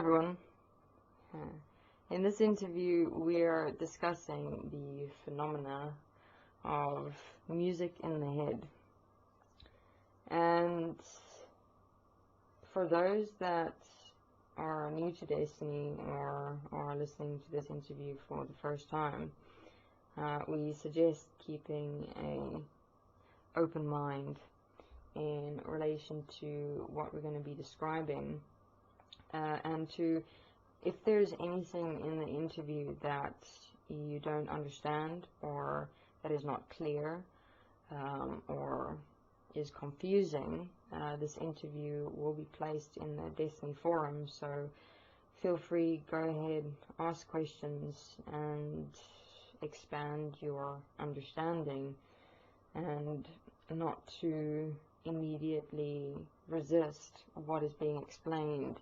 everyone. In this interview, we are discussing the phenomena of music in the head. And for those that are new to Destiny or are listening to this interview for the first time, we suggest keeping an open mind in relation to what we're going to be describing, and to, if there's anything in the interview that you don't understand or that is not clear, or is confusing, this interview will be placed in the Desteni Forum, so feel free, go ahead, ask questions and expand your understanding, and not to immediately resist what is being explained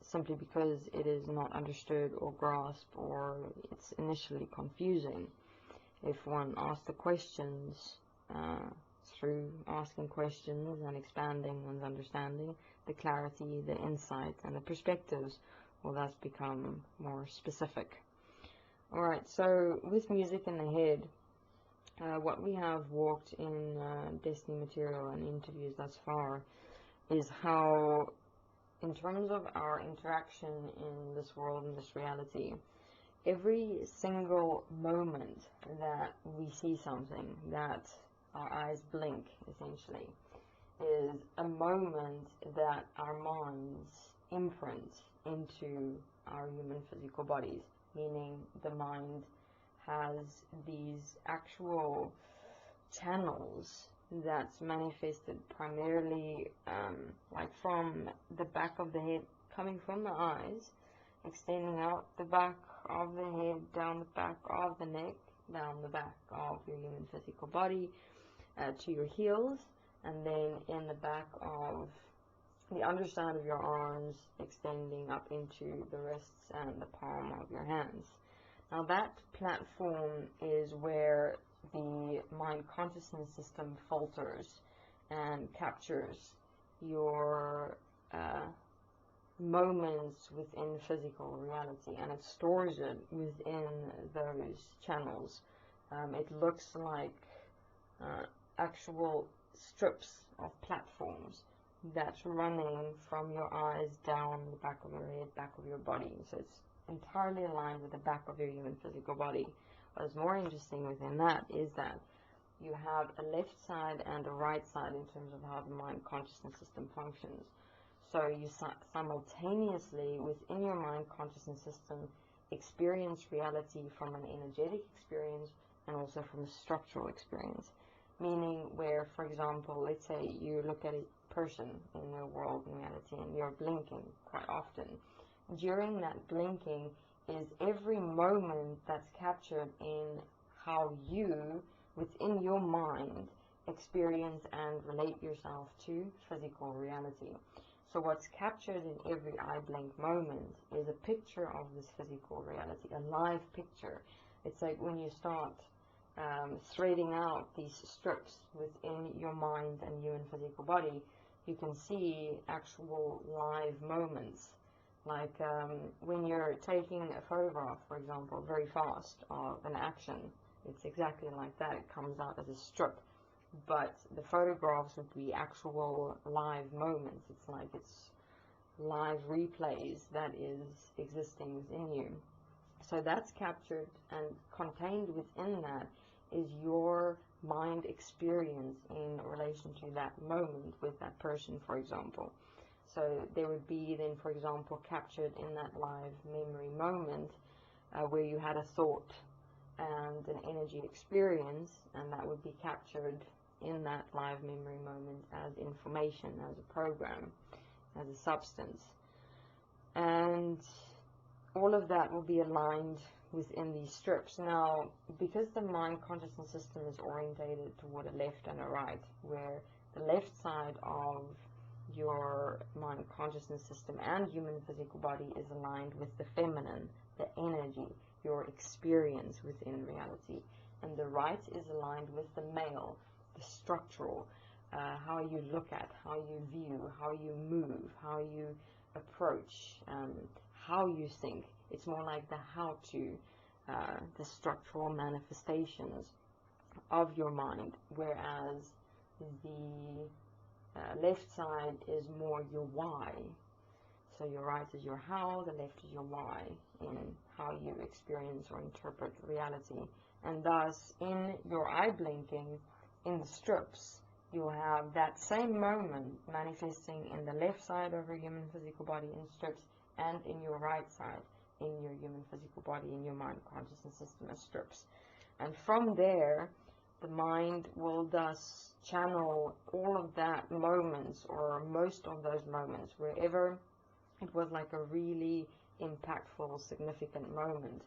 simply because it is not understood or grasped or it's initially confusing. If one asks the questions, through asking questions and expanding one's understanding, the clarity, the insight, and the perspectives will thus become more specific. Alright, so with music in the head, what we have walked in Destiny material and interviews thus far is how, in terms of our interaction in this world, in this reality, every single moment that we see something, that our eyes blink, essentially, is a moment that our minds imprint into our human physical bodies, meaning the mind has these actual channels that's manifested primarily like from the back of the head, coming from the eyes, extending out the back of the head, down the back of the neck, down the back of your human physical body, to your heels, and then in the back of the underside of your arms, extending up into the wrists and the palm of your hands. Now that platform is where the mind consciousness system filters and captures your moments within physical reality, and it stores it within those channels. It looks like actual strips of platforms that's running from your eyes down the back of your head, back of your body. So it's entirely aligned with the back of your human physical body. What is more interesting within that is that you have a left side and a right side in terms of how the mind consciousness system functions. So you simultaneously within your mind consciousness system experience reality from an energetic experience and also from a structural experience. Meaning where, for example, let's say you look at a person in the world in reality and you're blinking quite often. During that blinking is every moment that's captured in how you, within your mind, experience and relate yourself to physical reality. So what's captured in every eye blink moment is a picture of this physical reality, a live picture. It's like when you start threading out these strips within your mind and human physical body, you can see actual live moments. Like when you're taking a photograph, for example, very fast of an action, it's exactly like that. It comes out as a strip, but the photographs would be actual live moments. It's like it's live replays that is existing within you. So that's captured, and contained within that is your mind experience in relation to that moment with that person, for example. So there would be then, for example, captured in that live memory moment where you had a thought and an energy experience, and that would be captured in that live memory moment as information, as a program, as a substance. And all of that will be aligned within these strips. Now, because the mind consciousness system is orientated toward a left and a right, where the left side of your mind consciousness system and human physical body is aligned with the feminine, the energy, your experience within reality, and the right is aligned with the male, the structural, how you look at, how you view, how you move, how you approach, how you think. It's more like the how-to, the structural manifestations of your mind, whereas the left side is more your why. So your right is your how, the left is your why, in how you experience or interpret reality. And thus, in your eye blinking, in the strips, you'll have that same moment manifesting in the left side of your human physical body in strips, and in your right side in your human physical body, in your mind consciousness system as strips. And from there, the mind will thus channel all of that moments, or most of those moments, wherever it was like a really impactful, significant moment,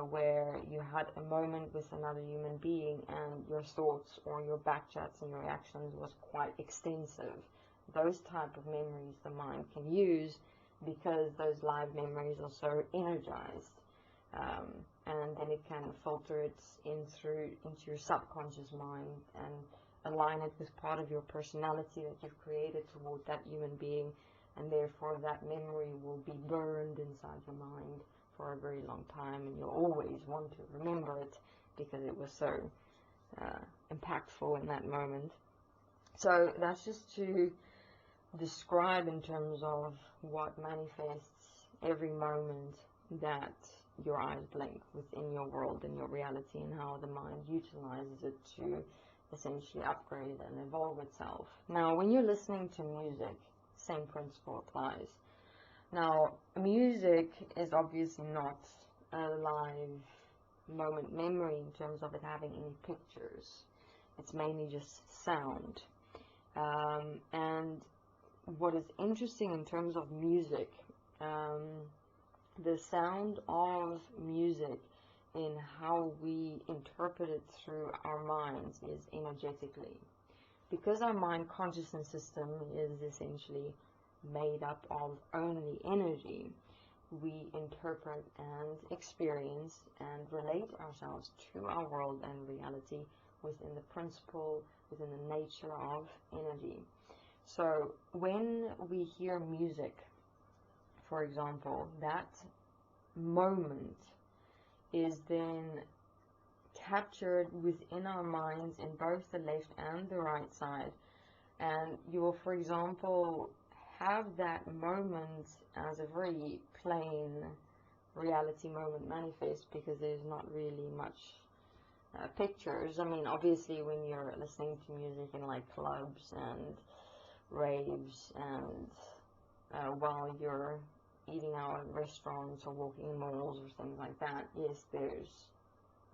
where you had a moment with another human being and your thoughts or your backchats and your reactions was quite extensive. Those type of memories the mind can use, because those live memories are so energized. And then it can filter it into your subconscious mind and align it with part of your personality that you've created toward that human being, and therefore that memory will be burned inside your mind for a very long time, and you'll always want to remember it because it was so impactful in that moment. So that's just to describe in terms of what manifests every moment that your eyes blink within your world and your reality, and how the mind utilizes it to essentially upgrade and evolve itself. Now, when you're listening to music, same principle applies. Now, music is obviously not a live moment memory in terms of it having any pictures. It's mainly just sound. And what is interesting in terms of music, the sound of music in how we interpret it through our minds is energetically. Because our mind consciousness system is essentially made up of only energy, we interpret and experience and relate ourselves to our world and reality within the principle, within the nature of energy. So when we hear music, for example, that moment is then captured within our minds in both the left and the right side. And you will, for example, have that moment as a very plain reality moment manifest, because there's not really much pictures. I mean, obviously when you're listening to music in like clubs and raves, and while you're eating out at restaurants or walking in malls or things like that, yes, there's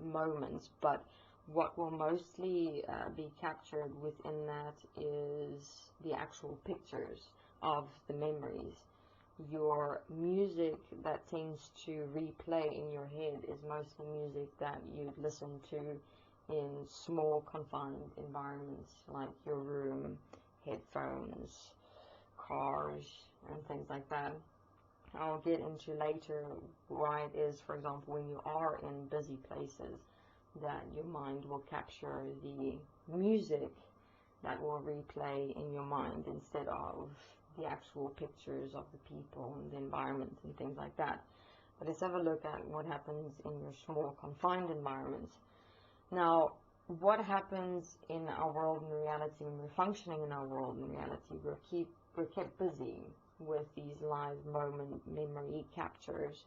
moments, but what will mostly be captured within that is the actual pictures of the memories. Your music that tends to replay in your head is mostly music that you'd listen to in small confined environments, like your room, headphones, cars, and things like that. I'll get into later why it is, for example, when you are in busy places, that your mind will capture the music that will replay in your mind instead of the actual pictures of the people and the environment and things like that. But let's have a look at what happens in your small confined environments. Now, what happens in our world and reality when we're functioning in our world and reality? We're kept busy with these live moment memory captures,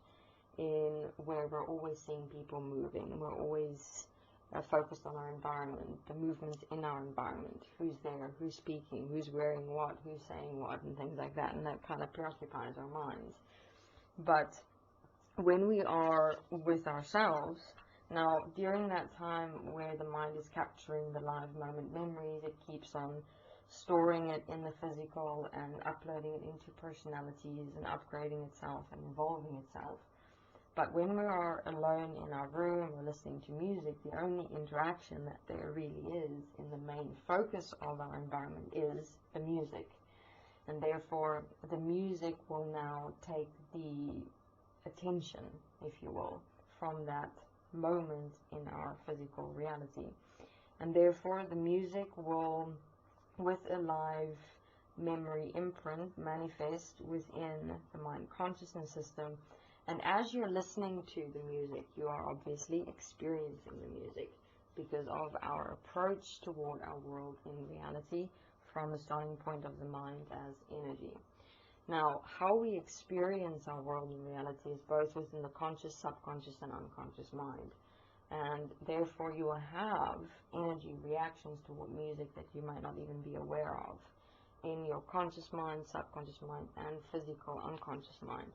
in where we're always seeing people moving. We're always focused on our environment, the movement in our environment, who's there, who's speaking, who's wearing what, who's saying what, and things like that, and that kind of preoccupies our minds. But when we are with ourselves, now during that time where the mind is capturing the live moment memories, it keeps on storing it in the physical and uploading it into personalities and upgrading itself and evolving itself. But when we are alone in our room or listening to music, the only interaction that there really is in the main focus of our environment is the music. And therefore, the music will now take the attention, if you will, from that moment in our physical reality. And therefore, the music will, with a live memory imprint manifest within the mind consciousness system. And as you're listening to the music, you are obviously experiencing the music because of our approach toward our world in reality from the starting point of the mind as energy. Now, how we experience our world in reality is both within the conscious, subconscious, and unconscious mind. And therefore, you will have energy reactions toward music that you might not even be aware of in your conscious mind, subconscious mind, and physical unconscious mind.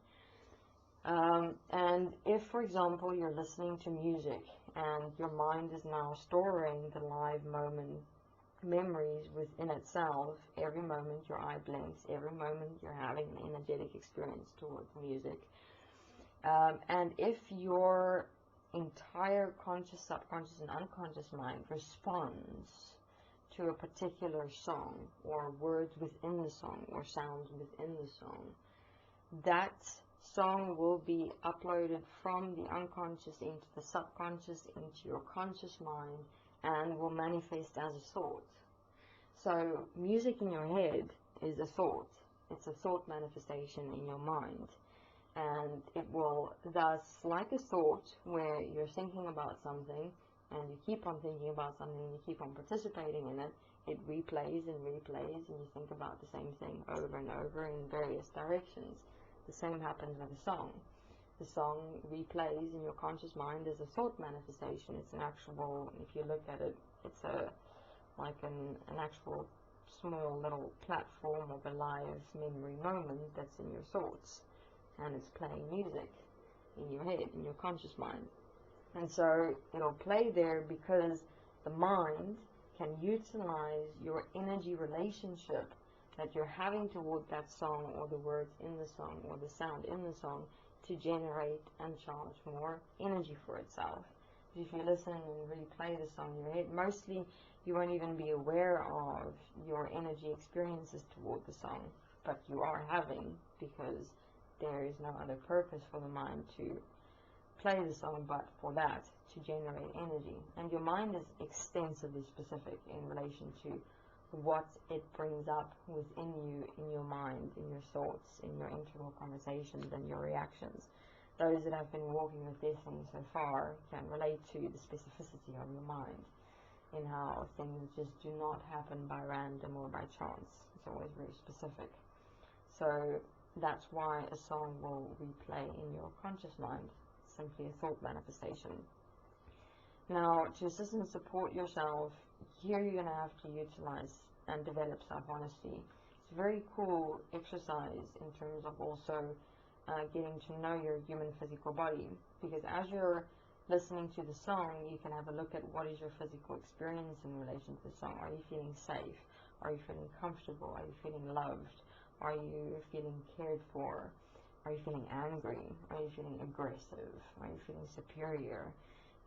And if, for example, you're listening to music and your mind is now storing the live moment memories within itself, every moment your eye blinks, every moment you're having an energetic experience towards music. And if your entire conscious, subconscious, and unconscious mind responds to a particular song, or words within the song, or sounds within the song, that song will be uploaded from the unconscious into the subconscious, into your conscious mind, and will manifest as a thought. So music in your head is a thought. It's a thought manifestation in your mind. And it will thus, like a thought where you're thinking about something and you keep on thinking about something, you keep on participating in it, it replays and replays, and you think about the same thing over and over in various directions. The same happens with a song. The song replays in your conscious mind as a thought manifestation. It's an actual, if you look at it, it's like an actual small little platform of a live memory moment that's in your thoughts, and it's playing music in your head, in your conscious mind. And so it'll play there because the mind can utilize your energy relationship that you're having toward that song, or the words in the song, or the sound in the song, to generate and charge more energy for itself. If you listen and replay the song in your head, mostly you won't even be aware of your energy experiences toward the song, but you are having, because there is no other purpose for the mind to play the song but for that, to generate energy. And your mind is extensively specific in relation to what it brings up within you, in your mind, in your thoughts, in your internal conversations and your reactions. Those that have been walking with Destiny so far can relate to the specificity of your mind, in how things just do not happen by random or by chance. It's always very specific. So that's why a song will replay in your conscious mind. It's simply a thought manifestation. Now, to assist and support yourself, here you're going to have to utilize and develop self-honesty. It's a very cool exercise in terms of also getting to know your human physical body, because as you're listening to the song, you can have a look at what is your physical experience in relation to the song. Are you feeling safe? Are you feeling comfortable? Are you feeling loved? Are you feeling cared for? Are you feeling angry? Are you feeling aggressive? Are you feeling superior?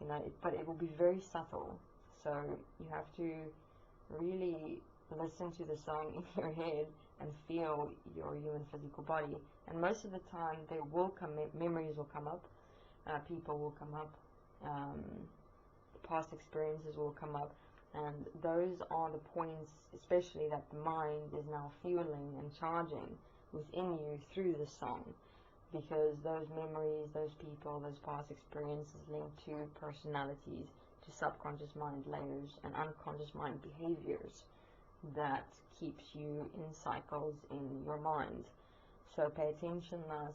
You know, but it will be very subtle. So you have to really listen to the song in your head and feel your human physical body. And most of the time, there will come memories will come up, people will come up, past experiences will come up, and those are the points, especially that the mind is now fueling and charging within you through the song, because those memories, those people, those past experiences link to personalities, to subconscious mind layers and unconscious mind behaviors that keeps you in cycles in your mind. So pay attention thus,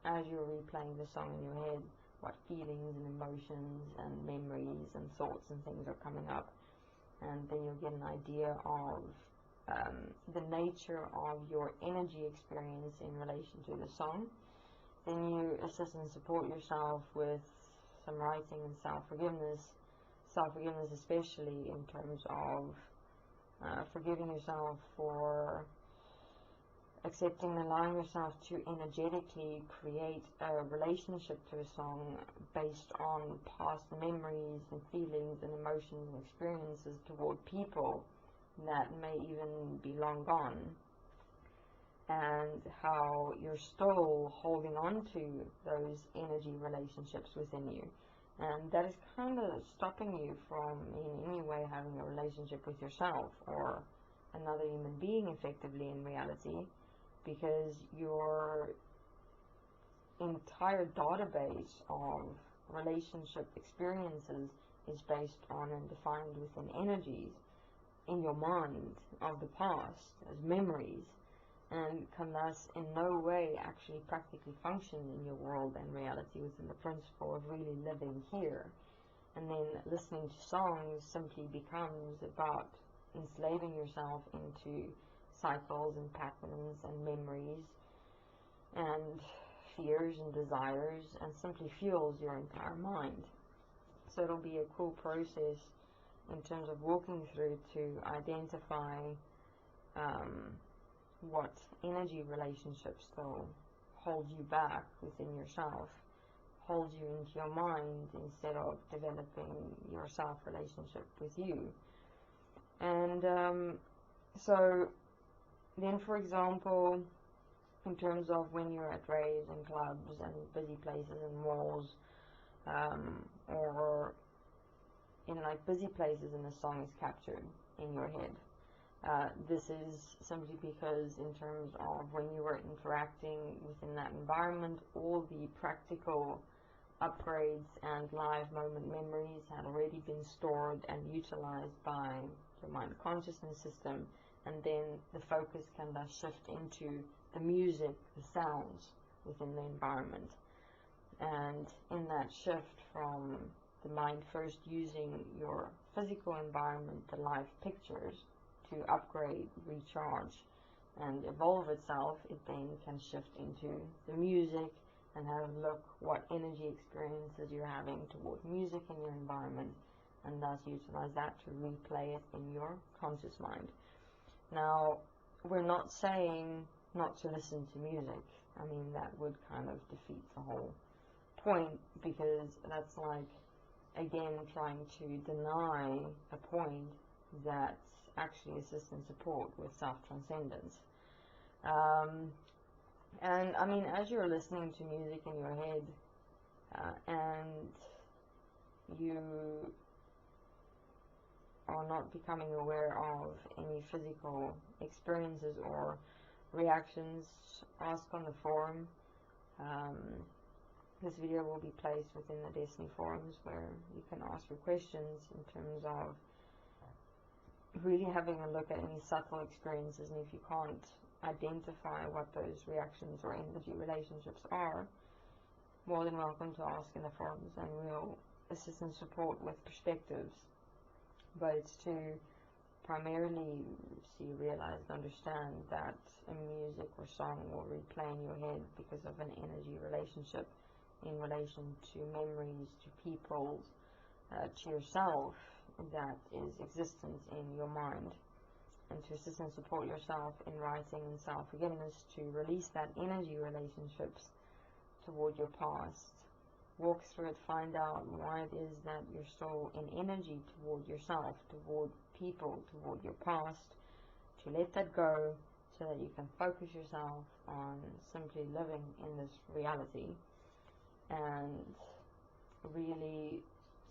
as you're replaying the song in your head, what feelings and emotions and memories and thoughts and things are coming up, and then you'll get an idea of the nature of your energy experience in relation to the song. Then you assist and support yourself with some writing and self-forgiveness especially in terms of forgiving yourself for accepting and allowing yourself to energetically create a relationship to a song based on past memories and feelings and emotions and experiences toward people that may even be long gone, and how you're still holding on to those energy relationships within you. And that is kind of stopping you from in any way having a relationship with yourself, or another human being effectively in reality, because your entire database of relationship experiences is based on and defined within energies in your mind of the past as memories, and can thus in no way actually practically function in your world and reality within the principle of really living here. And then listening to songs simply becomes about enslaving yourself into cycles and patterns and memories and fears and desires, and simply fuels your entire mind. So it'll be a cool process in terms of walking through to identify what energy relationships still hold you back within yourself, hold you into your mind, instead of developing your self relationship with you. And so then, for example, in terms of when you're at raves and clubs and busy places and malls, or in like busy places and the song is captured in your head. This is simply because in terms of when you were interacting within that environment, all the practical upgrades and live moment memories had already been stored and utilized by your mind consciousness system, and then the focus can thus shift into the music, the sounds within the environment. And in that shift from the mind first using your physical environment, the live pictures, to upgrade, recharge, and evolve itself, it then can shift into the music and have a look what energy experiences you're having toward music in your environment, and thus utilize that to replay it in your conscious mind. Now, we're not saying not to listen to music. I mean, that would kind of defeat the whole point, because that's like, again, trying to deny a point that's actually assist and support with self-transcendence. And I mean, as you're listening to music in your head, and you are not becoming aware of any physical experiences or reactions, ask on the forum. This video will be placed within the Desteni Forums, where you can ask your questions in terms of really having a look at any subtle experiences. And if you can't identify what those reactions or energy relationships are, more than welcome to ask in the forums, and we'll assist and support with perspectives. But it's to primarily see, realize, and understand that a music or song will replay in your head because of an energy relationship in relation to memories, to people, to yourself, that is existent in your mind. And to assist and support yourself in writing and self-forgiveness, to release that energy relationships toward your past. Walk through it, find out why it is that you're still in energy toward yourself, toward people, toward your past, to let that go so that you can focus yourself on simply living in this reality, and really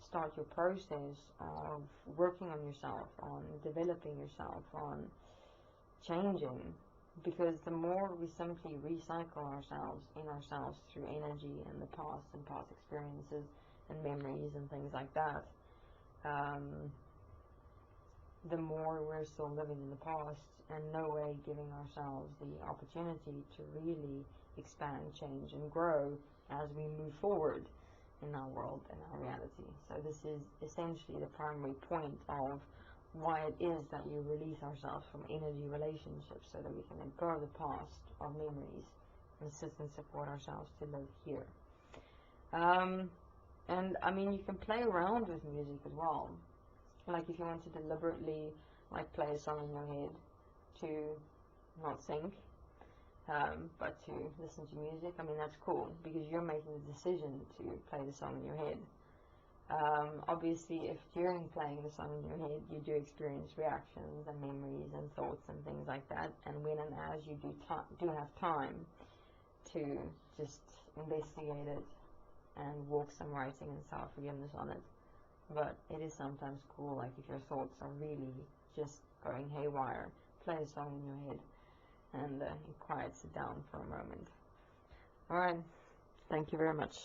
start your process of working on yourself, on developing yourself, on changing. Because the more we simply recycle ourselves through energy and the past and past experiences and memories and things like that, the more we're still living in the past and no way giving ourselves the opportunity to really expand, change, and grow as we move forward in our world and our reality. So this is essentially the primary point of why it is that we release ourselves from energy relationships, so that we can let go of the past, our memories, and assist and support ourselves to live here. And I mean, you can play around with music as well. Like if you want to deliberately like play a song in your head to not think, but to listen to music, I mean, that's cool, because you're making the decision to play the song in your head. Obviously, if during playing the song in your head you do experience reactions and memories and thoughts and things like that, and when and as you do have time to just investigate it and walk some writing and self-forgiveness on it. But it is sometimes cool, like if your thoughts are really just going haywire, play a song in your head, and it quiets it down for a moment. Alright, thank you very much.